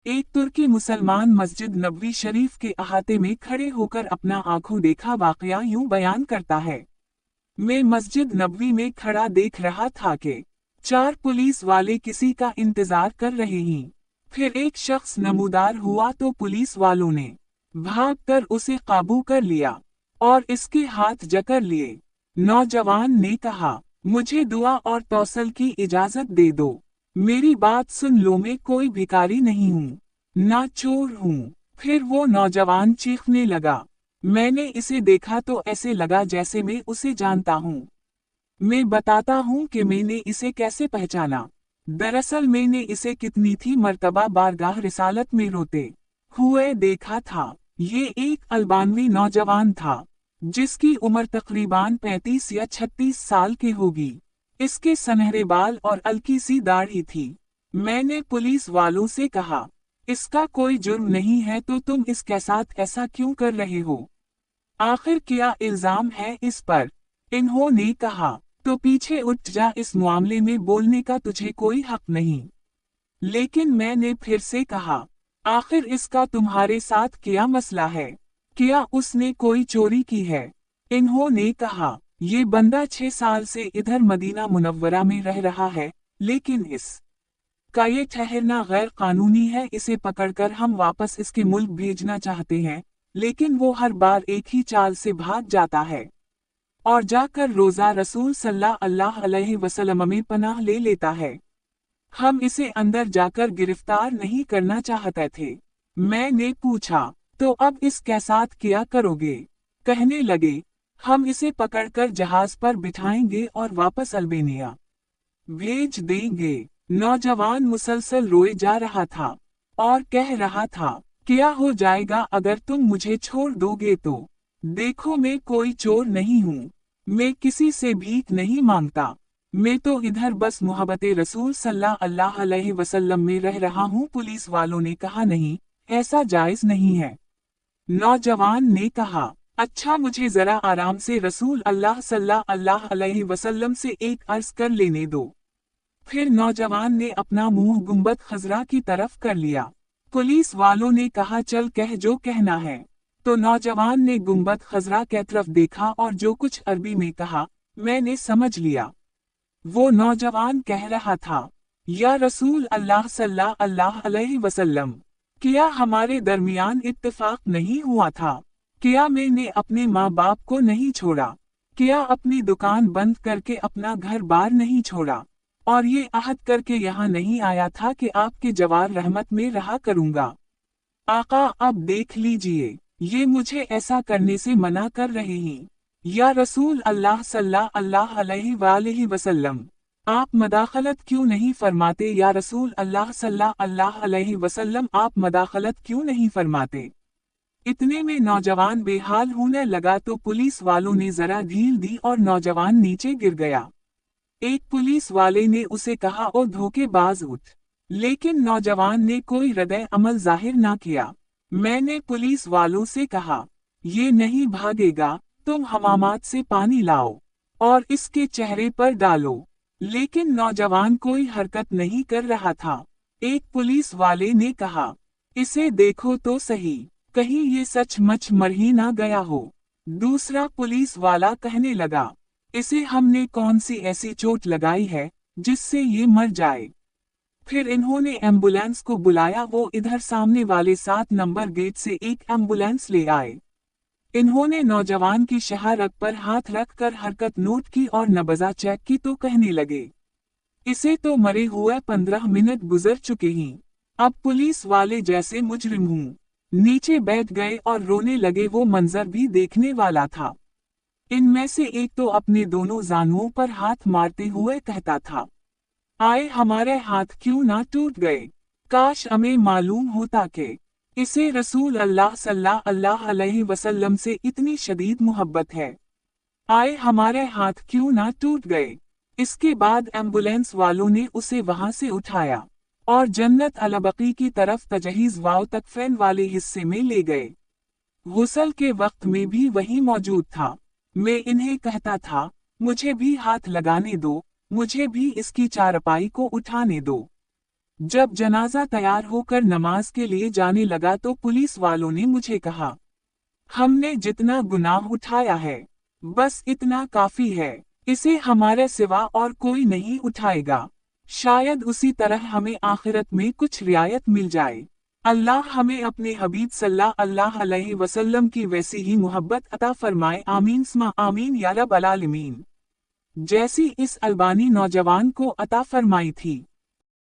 एक तुर्की मुसलमान मस्जिद नबवी शरीफ के अहाते में खड़े होकर अपना आंखों देखा वाकया यूं बयान करता है। मैं मस्जिद नबवी में खड़ा देख रहा था कि 4 पुलिस वाले किसी का इंतजार कर रहे हैं। फिर एक शख्स नमूदार हुआ तो पुलिस वालों ने भागकर उसे काबू कर लिया और इसके हाथ जकड़ लिए। नौजवान ने कहा, मुझे दुआ और तौसल की इजाजत दे दो। मेरी बात सुन लो, मैं कोई भिखारी नहीं हूँ, ना चोर हूँ। फिर वो नौजवान चीखने लगा। मैंने इसे देखा तो ऐसे लगा जैसे मैं उसे जानता हूँ। मैं बताता हूँ कि मैंने इसे कैसे पहचाना। दरअसल मैंने इसे कितनी थी मर्तबा बारगाह रिसालत में रोते हुए देखा था। ये एक अल्बानवी नौजवान था, जिसकी उम्र तकरीबन 35 या 36 साल की होगी। इसके सुनहरे बाल और हल्की सी दाढ़ी थी। मैंने पुलिस वालों से कहा, इसका कोई जुर्म नहीं है तो तुम इसके साथ ऐसा क्यों कर रहे हो? आखिर क्या इल्जाम है इस पर? इन्होंने कहा, तो पीछे उठ जा, इस मामले में बोलने का तुझे कोई हक नहीं। लेकिन मैंने फिर से कहा, आखिर इसका तुम्हारे साथ क्या मसला है? क्या उसने कोई चोरी की है? इन्होंने कहा, ये बंदा 6 साल से इधर मदीना मुनव्वरा में रह रहा है, लेकिन इस का ये ठहरना गैर कानूनी है। इसे पकड़कर हम वापस इसके मुल्क भेजना चाहते हैं, लेकिन वो हर बार एक ही चाल से भाग जाता है और जाकर रोजा रसूल सल्लल्लाहु अलैहि वसल्लम में पनाह ले लेता है। हम इसे अंदर जाकर गिरफ्तार नहीं करना चाहते थे। मैंने पूछा, तो अब इसके साथ क्या करोगे? कहने लगे, हम इसे पकड़कर जहाज पर बिठाएंगे और वापस अल्बानिया भेज देंगे। नौजवान मुसलसल रोए जा रहा था और कह रहा था, क्या हो जाएगा अगर तुम मुझे छोड़ दोगे तो? देखो, मैं कोई चोर नहीं हूँ, मैं किसी से भीख नहीं मांगता, मैं तो इधर बस मोहब्बते रसूल सल्लल्लाहु अलैहि वसल्लम में रह रहा हूँ। पुलिस वालों ने कहा, नहीं, ऐसा जायज नहीं है। नौजवान ने कहा, अच्छा, मुझे जरा आराम से रसूल अल्लाह सल्लल्लाहु अलैहि वसल्लम से एक अर्ज कर लेने दो। फिर नौजवान ने अपना मुंह गुंबद खजरा की तरफ कर लिया। पुलिस वालों ने कहा, चल कह जो कहना है। तो नौजवान ने गुंबद खजरा की तरफ देखा और जो कुछ अरबी में कहा, मैंने समझ लिया। वो नौजवान कह रहा था, या रसूल अल्लाह सल्लल्लाहु अलैहि वसल्लम, क्या हमारे दरमियान इत्तेफाक नहीं हुआ था? क्या मैंने अपने माँ बाप को नहीं छोड़ा? क्या अपनी दुकान बंद करके अपना घर बार नहीं छोड़ा? और ये अहद करके यहाँ नहीं आया था कि आपके जवार रहमत में रहा करूँगा? आका, अब देख लीजिए, ये मुझे ऐसा करने से मना कर रहे हैं। या रसूल अल्लाह सल्लल्लाहु अलैहि वसल्लम, आप मदाखलत क्यों नहीं फरमाते? या रसूल अल्लाह सल्लल्लाहु अलैहि वसल्लम, आप मदाखलत क्यों नहीं फरमाते? इतने में नौजवान बेहाल होने लगा तो पुलिस वालों ने जरा ढील दी और नौजवान नीचे गिर गया। एक पुलिस वाले ने उसे कहा, ओ धोखेबाज, उठ। लेकिन नौजवान ने कोई हृदय अमल जाहिर ना किया। मैंने पुलिस वालों से कहा, ये नहीं भागेगा, तुम हमामात से पानी लाओ और इसके चेहरे पर डालो। लेकिन नौजवान कोई हरकत नहीं कर रहा था। एक पुलिस वाले ने कहा, इसे देखो तो सही, कहीं ये सचमुच मर ही ना गया हो। दूसरा पुलिस वाला कहने लगा, इसे हमने कौन सी ऐसी चोट लगाई है जिससे ये मर जाए? फिर इन्होंने एम्बुलेंस को बुलाया। वो इधर सामने वाले 7 नंबर गेट से एक एम्बुलेंस ले आए। इन्होंने नौजवान की शहारत पर हाथ रखकर हरकत नोट की और नब्ज चेक की तो कहने लगे, इसे तो मरे हुए 15 मिनट गुजर चुके हैं। अब पुलिस वाले जैसे मुजरिम हूँ नीचे बैठ गए और रोने लगे। वो मंजर भी देखने वाला था। इनमें से एक तो अपने दोनों जानुओं पर हाथ मारते हुए कहता था, आए हमारे हाथ क्यों ना टूट गए? काश हमें मालूम होता कि इसे रसूल अल्लाह सल्लल्लाहु अलैहि वसल्लम से इतनी शदीद मोहब्बत है। आए हमारे हाथ क्यों ना टूट गए? इसके बाद एम्बुलेंस वालों ने उसे वहां से उठाया और जन्नत अलबकी की तरफ तजहीज वाव तकफैन वाले हिस्से में ले गए। गुस्ल के वक्त में भी वही मौजूद था। मैं इन्हें कहता था, मुझे भी हाथ लगाने दो, मुझे भी इसकी चारपाई को उठाने दो। जब जनाजा तैयार होकर नमाज के लिए जाने लगा तो पुलिस वालों ने मुझे कहा, हमने जितना गुनाह उठाया है, बस इतना काफी है, इसे हमारे सिवा और कोई नहीं उठाएगा। शायद उसी तरह हमें आखिरत में कुछ रियायत मिल जाए। अल्लाह हमें अपने हबीब सल्लल्लाहु अलैहि वसल्लम की वैसी ही मोहब्बत अता फरमाए, आमीन स्मा आमीन या रब्बल आलमीन, जैसी इस अल्बानी नौजवान को अता फरमाई थी।